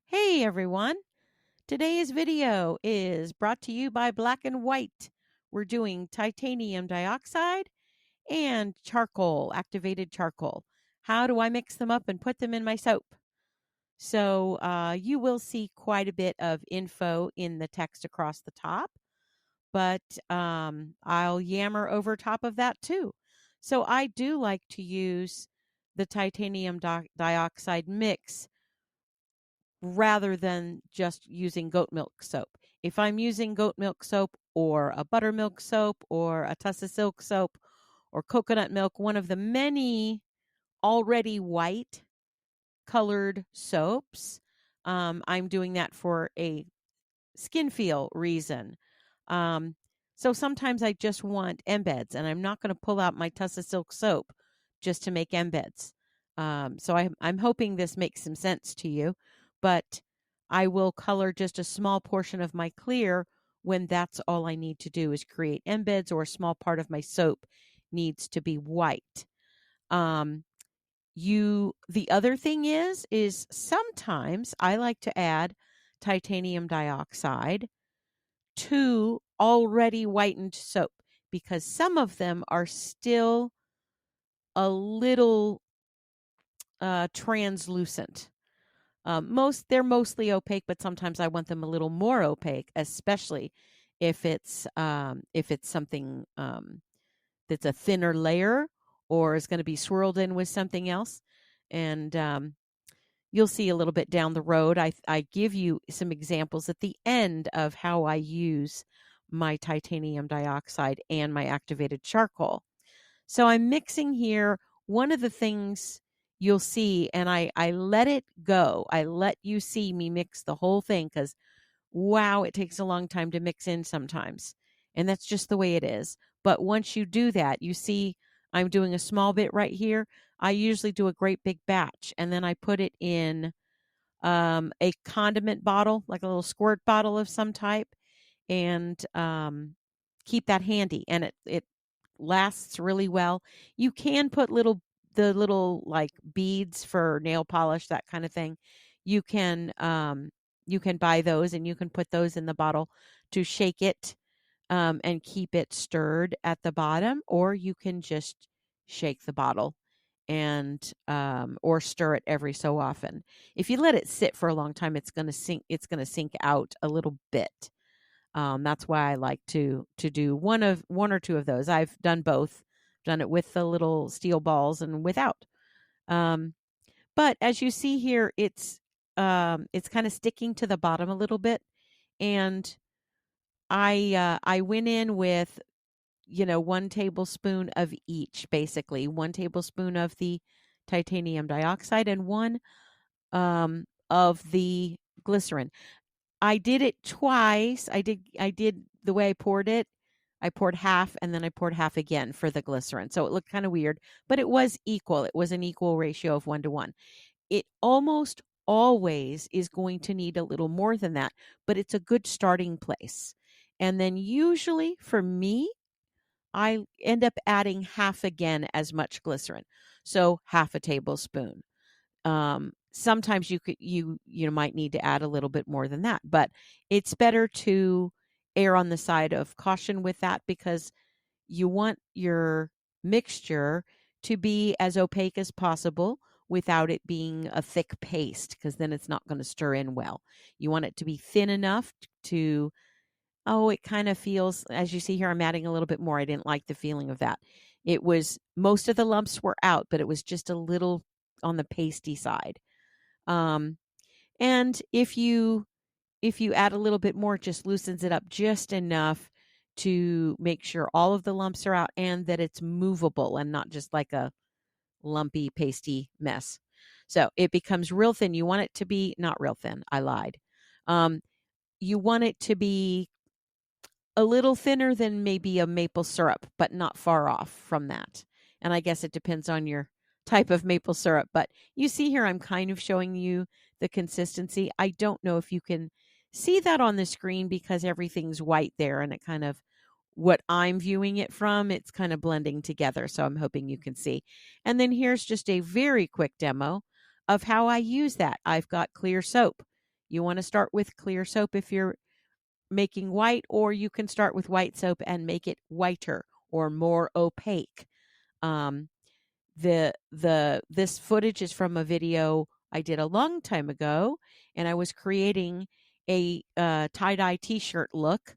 Hey everyone! Today's video is brought to you by Black and White. We're doing titanium dioxide and charcoal, activated charcoal. How do I mix them up and put them in my soap? So you will see quite a bit of info in the text across the top, but I'll yammer over top of that too. So I do like to use the titanium dioxide mix rather than just using goat milk soap. If I'm using goat milk soap or a buttermilk soap or a Tussa Silk soap or coconut milk, one of the many already white colored soaps, I'm doing that for a skin feel reason. Um, so sometimes I just want embeds, and I'm not going to pull out my Tussa Silk soap just to make embeds. So I'm hoping this makes some sense to you, but I will color just a small portion of my clear when that's all I need to do is create embeds, or a small part of my soap needs to be white. Um, the other thing is sometimes I like to add titanium dioxide to already whitened soap because some of them are still a little translucent. They're mostly opaque, but sometimes I want them a little more opaque, especially if it's something that's a thinner layer or is going to be swirled in with something else. And you'll see a little bit down the road. I give you some examples at the end of how I use my titanium dioxide and my activated charcoal. So I'm mixing here. One of the things you'll see, and I let it go. I let you see me mix the whole thing because, wow, it takes a long time to mix in sometimes. And that's just the way it is. But once you do that, you see I'm doing a small bit right here. I usually do a great big batch, and then I put it in a condiment bottle, like a little squirt bottle of some type, and keep that handy. And it lasts really well. You can put the little like beads for nail polish, that kind of thing. You can you can buy those and you can put those in the bottle to shake it and keep it stirred at the bottom, or you can just shake the bottle and or stir it every so often. If you let it sit for a long time, it's going to sink. It's going to sink out a little bit. That's why I like to do one or two of those. I've done both. Done it with the little steel balls and without. Um, but as you see here, it's kind of sticking to the bottom a little bit, and I went in with 1 tablespoon of each, basically 1 tablespoon of the titanium dioxide and one of the glycerin. I did it twice. I did the way I poured it. I poured half and then I poured half again for the glycerin. So it looked kind of weird, but it was equal. It was an equal ratio of 1 to 1. It almost always is going to need a little more than that, but it's a good starting place. And then usually for me, I end up adding half again as much glycerin. So half a tablespoon. Sometimes you might need to add a little bit more than that, but it's better to err on the side of caution with that because you want your mixture to be as opaque as possible without it being a thick paste, because then it's not going to stir in well. You want it to be thin enough to, oh, it kind of feels, as you see here, I'm adding a little bit more. I didn't like the feeling of that. It was, most of the lumps were out, but it was just a little on the pasty side. Um, and if you add a little bit more, it just loosens it up just enough to make sure all of the lumps are out and that it's movable and not just like a lumpy, pasty mess. So it becomes real thin. You want it to be not real thin. I lied. Um, you want it to be a little thinner than maybe a maple syrup, but not far off from that. And I guess it depends on your type of maple syrup. But you see here, I'm kind of showing you the consistency. I don't know if you can see that on the screen because everything's white there and it kind of, what I'm viewing it from, it's kind of blending together. So I'm hoping you can see. And then here's just a very quick demo of how I use that. I've got clear soap. You want to start with clear soap if you're making white, or you can start with white soap and make it whiter or more opaque. Um, this footage is from a video I did a long time ago, and I was creating a tie-dye t-shirt look,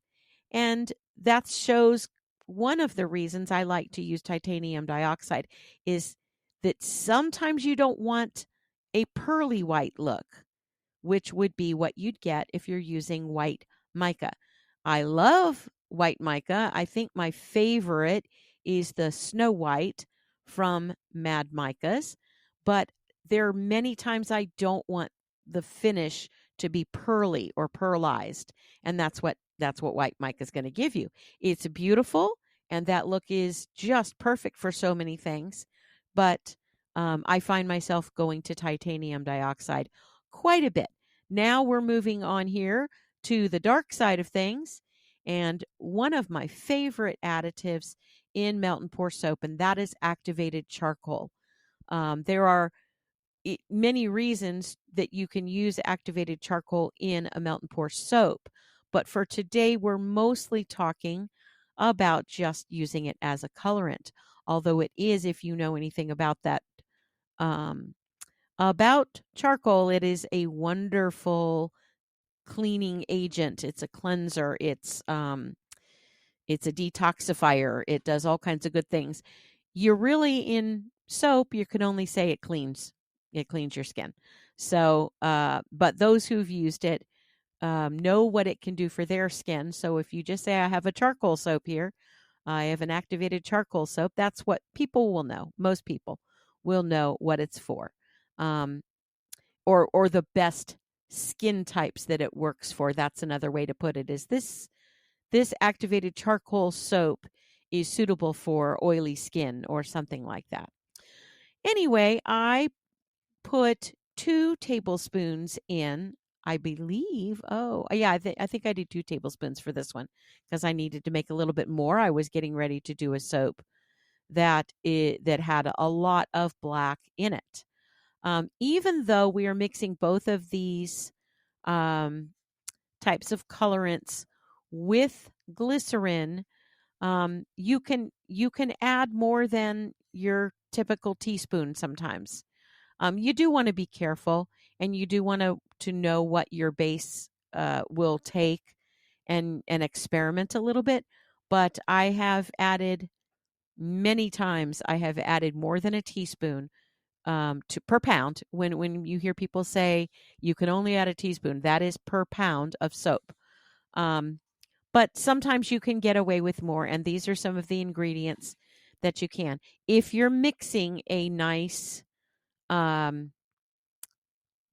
and that shows one of the reasons I like to use titanium dioxide is that sometimes you don't want a pearly white look, which would be what you'd get if you're using white mica. I love white mica. I think my favorite is the Snow White from Mad Micas, but there are many times I don't want the finish to be pearly or pearlized, and that's what white mica is going to give you. It's beautiful, and that look is just perfect for so many things, but I find myself going to titanium dioxide quite a bit. Now we're moving on here to the dark side of things, and one of my favorite additives in melt and pour soap, and that is activated charcoal. There are many reasons that you can use activated charcoal in a melt and pour soap, but for today, we're mostly talking about just using it as a colorant. Although it is, if you know anything about that, um, about charcoal, it is a wonderful cleaning agent. It's a cleanser. It's a detoxifier. It does all kinds of good things. You're really in soap, you can only say it cleans. It cleans your skin. So, but those who've used it know what it can do for their skin. So if you just say, I have a charcoal soap here, I have an activated charcoal soap, that's what people will know. Most people will know what it's for. Um, or the best skin types that it works for. That's another way to put it. Is this activated charcoal soap is suitable for oily skin or something like that. Anyway, I put 2 tablespoons in. I believe. Oh, yeah. I think I did 2 tablespoons for this one because I needed to make a little bit more. I was getting ready to do a soap that had a lot of black in it. Even though we are mixing both of these um, types of colorants with glycerin, you can add more than your typical teaspoon sometimes. You do want to be careful, and you do want to know what your base will take, and experiment a little bit. But I have added many times. I have added more than a teaspoon to per pound. When you hear people say you can only add a teaspoon, that is per pound of soap. Um, but sometimes you can get away with more, and these are some of the ingredients that you can. If you're mixing a nice um,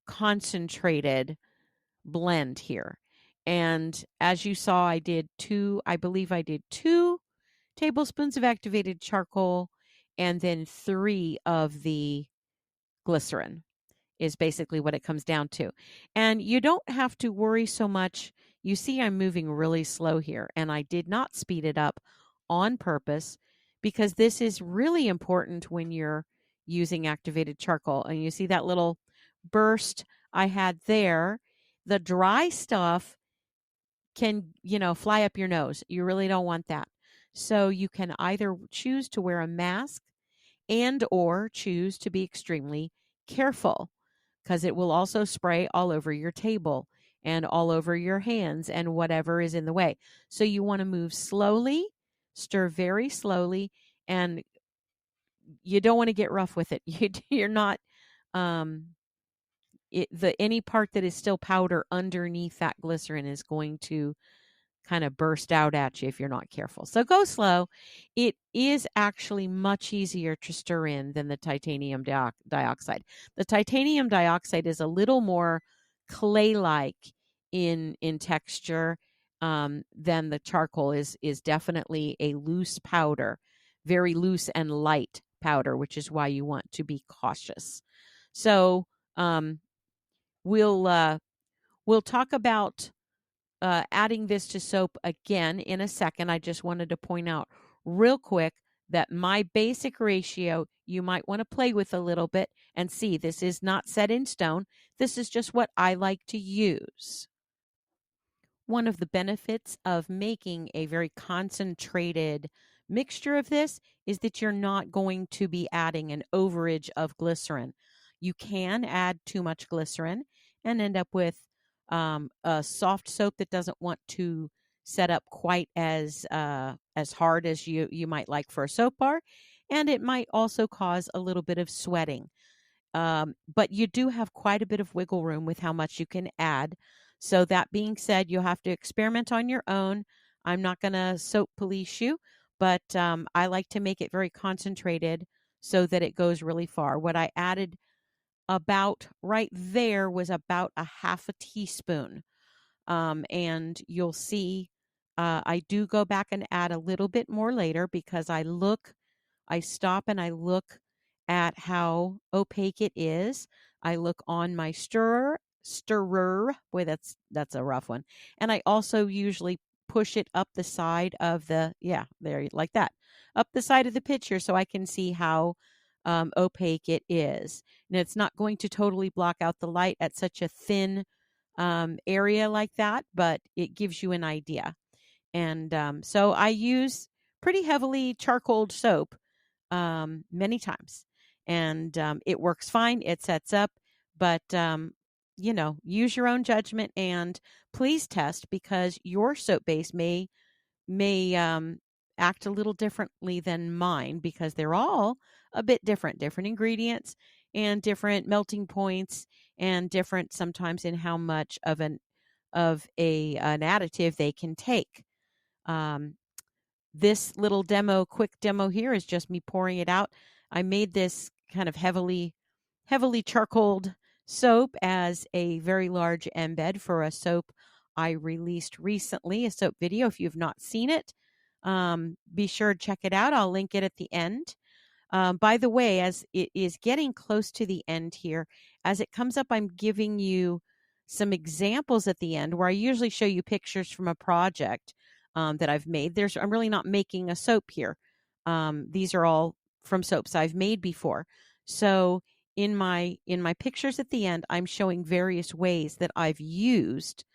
concentrated blend here, and as you saw, I believe I did 2 tablespoons of activated charcoal and then 3 of the glycerin. Is basically what it comes down to. And you don't have to worry so much. You see, I'm moving really slow here, and I did not speed it up on purpose because this is really important when you're using activated charcoal. And you see that little burst I had there. The dry stuff can, fly up your nose. You really don't want that. So you can either choose to wear a mask and or choose to be extremely careful because it will also spray all over your table and all over your hands and whatever is in the way. So you want to move slowly, stir very slowly, and you don't want to get rough with it. You're not um any part that is still powder underneath that glycerin is going to kind of burst out at you if you're not careful. So go slow. It is actually much easier to stir in than the titanium dioxide. The titanium dioxide is a little more clay-like in texture than the charcoal is definitely a loose powder, very loose and light powder, which is why you want to be cautious. So um, we'll talk about adding this to soap again in a second. I just wanted to point out real quick that my basic ratio you might want to play with a little bit and see this is not set in stone. This is just what I like to use. One of the benefits of making a very concentrated mixture of this is that you're not going to be adding an overage of glycerin. You can add too much glycerin and end up with a soft soap that doesn't want to set up quite as hard as you might like for a soap bar, and it might also cause a little bit of sweating. But you do have quite a bit of wiggle room with how much you can add. So, that being said, you'll have to experiment on your own. I'm not going to soap police you, but I like to make it very concentrated so that it goes really far. What I added about right there was about a half a teaspoon. And you'll see I do go back and add a little bit more later because I stop and I look at how opaque it is. I look on my stirrer. Boy, that's a rough one. And I also usually push it up the side of there, like that, up the side of the picture so I can see how opaque it is. And it's not going to totally block out the light at such a thin area like that, but it gives you an idea. And so I use pretty heavily charcoaled soap many times, and it works fine. It sets up, but use your own judgment and please test because your soap base may act a little differently than mine because they're all a bit different ingredients and different melting points and different sometimes in how much of an additive they can take. Um, this little quick demo here is just me pouring it out. I made this kind of heavily charcoaled soap as a very large embed for a soap I released recently, a soap video. If you've not seen it, be sure to check it out. I'll link it at the end. By the way, as it is getting close to the end here, as it comes up, I'm giving you some examples at the end where I usually show you pictures from a project that I've made. I'm really not making a soap here. These are all from soaps I've made before. So in my pictures at the end, I'm showing various ways that I've used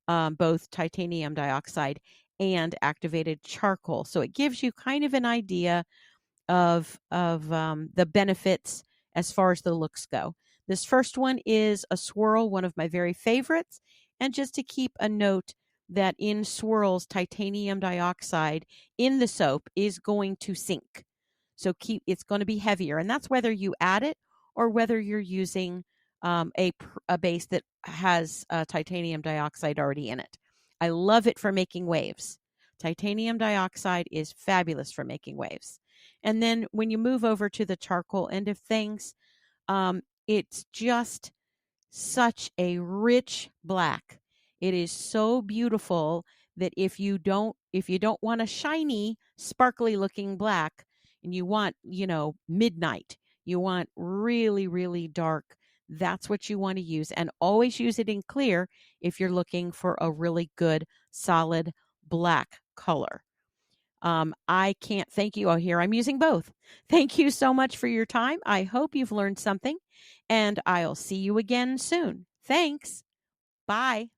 both titanium dioxide and activated charcoal. So it gives you kind of an idea of the benefits as far as the looks go. This first one is a swirl, one of my very favorites. And just to keep a note that in swirls, titanium dioxide in the soap is going to sink. So it's going to be heavier. And that's whether you add it or whether you're using a base that has titanium dioxide already in it. I love it for making waves. Titanium dioxide is fabulous for making waves. And then when you move over to the charcoal end of things, it's just such a rich black. It is so beautiful that if you don't want a shiny, sparkly looking black and you want, midnight, you want really, really dark, that's what you want to use. And always use it in clear if you're looking for a really good, solid black color. I can't thank you. Oh, here I'm using both. Thank you so much for your time. I hope you've learned something, and I'll see you again soon. Thanks. Bye.